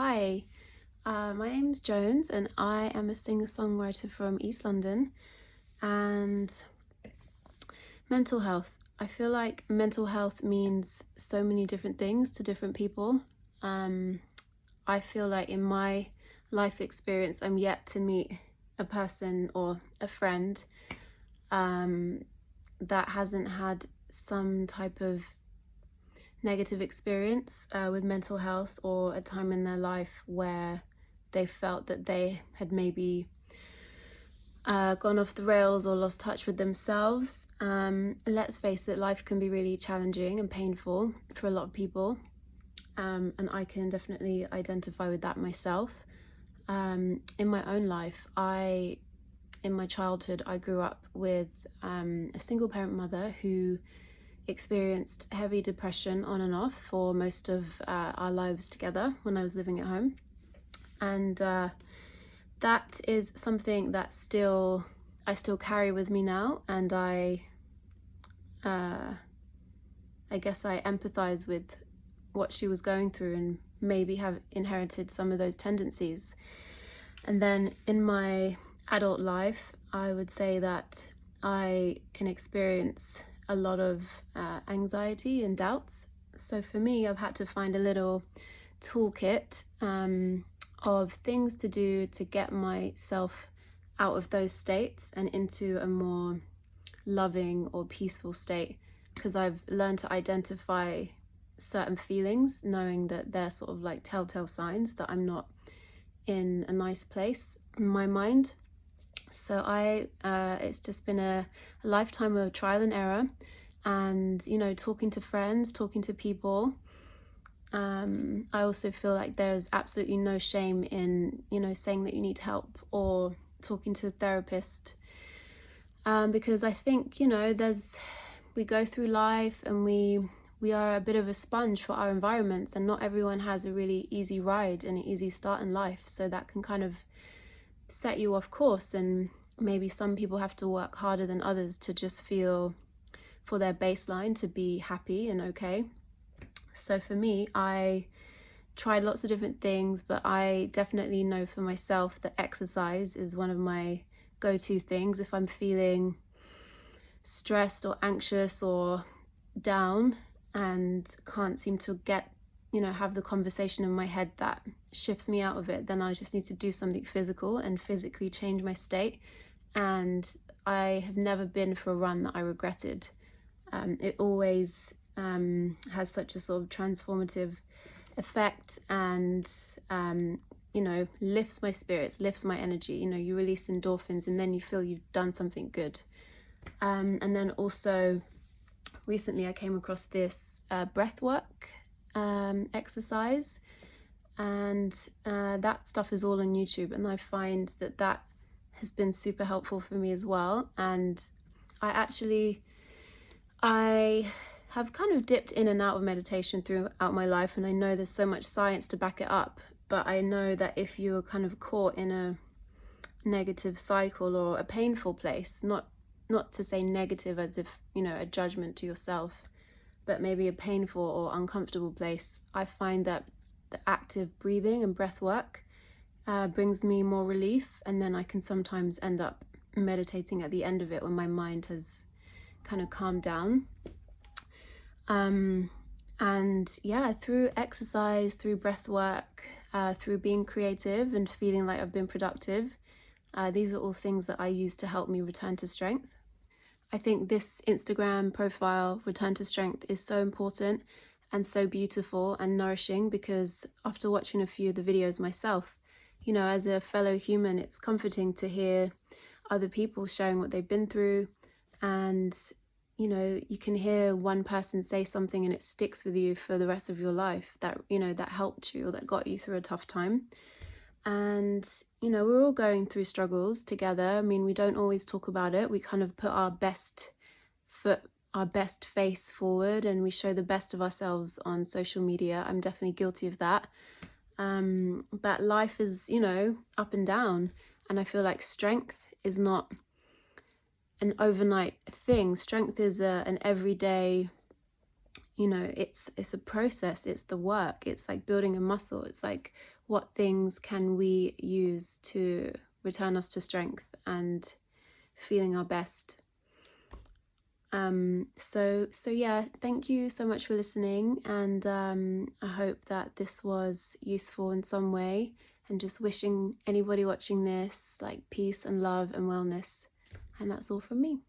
Hi, my name's Jones and I am a singer-songwriter from East London. And mental health. I feel like mental health means so many different things to different people. I feel like in my life experience, I'm yet to meet a person or a friend that hasn't had some type of negative experience with mental health, or a time in their life where they felt that they had maybe gone off the rails or lost touch with themselves. Let's face it, life can be really challenging and painful for a lot of people, and I can definitely identify with that myself. In my own life, in my childhood, I grew up with a single parent mother who experienced heavy depression on and off for most of our lives together when I was living at home. And that is something that I still carry with me now, and I guess I empathize with what she was going through and maybe have inherited some of those tendencies. And then in my adult life, I would say that I can experience a lot of anxiety and doubts. So for me, I've had to find a little toolkit of things to do to get myself out of those states and into a more loving or peaceful state, because I've learned to identify certain feelings, knowing that they're sort of like telltale signs that I'm not in a nice place in my mind. So it's just been a lifetime of trial and error, and talking to friends, talking to people. I also feel like there's absolutely no shame in saying that you need help or talking to a therapist, because I think we go through life and we are a bit of a sponge for our environments, and not everyone has a really easy ride and an easy start in life, so that can kind of set you off course, and maybe some people have to work harder than others to just feel for their baseline to be happy and okay. So for me, I tried lots of different things, but I definitely know for myself that exercise is one of my go-to things. If I'm feeling stressed or anxious or down and can't seem to get have the conversation in my head that shifts me out of it, then I just need to do something physical and physically change my state. And I have never been for a run that I regretted. It always has such a sort of transformative effect, and lifts my spirits, lifts my energy. You release endorphins and then you feel you've done something good. And then also recently I came across this breathwork exercise, and that stuff is all on YouTube, and I find that has been super helpful for me as well. And I have kind of dipped in and out of meditation throughout my life, and I know there's so much science to back it up, but I know that if you're kind of caught in a negative cycle or a painful place, not to say negative as if a judgment to yourself, but maybe a painful or uncomfortable place, I find that the active breathing and breath work brings me more relief, and then I can sometimes end up meditating at the end of it when my mind has kind of calmed down. And yeah, through exercise, through breath work, through being creative and feeling like I've been productive, these are all things that I use to help me return to strength. I think this Instagram profile, Return to Strength, is so important and so beautiful and nourishing, because after watching a few of the videos myself, as a fellow human, it's comforting to hear other people sharing what they've been through. And you can hear one person say something and it sticks with you for the rest of your life, that that helped you or that got you through a tough time. And we're all going through struggles together. I mean, we don't always talk about it. We kind of put our best face forward, and we show the best of ourselves on social media. I'm definitely guilty of that. But life is up and down, and I feel like strength is not an overnight thing. Strength is an everyday you know, it's a process, it's the work, it's like building a muscle. It's like, what things can we use to return us to strength and feeling our best. So yeah, thank you so much for listening, and I hope that this was useful in some way, and just wishing anybody watching this like peace and love and wellness. And that's all from me.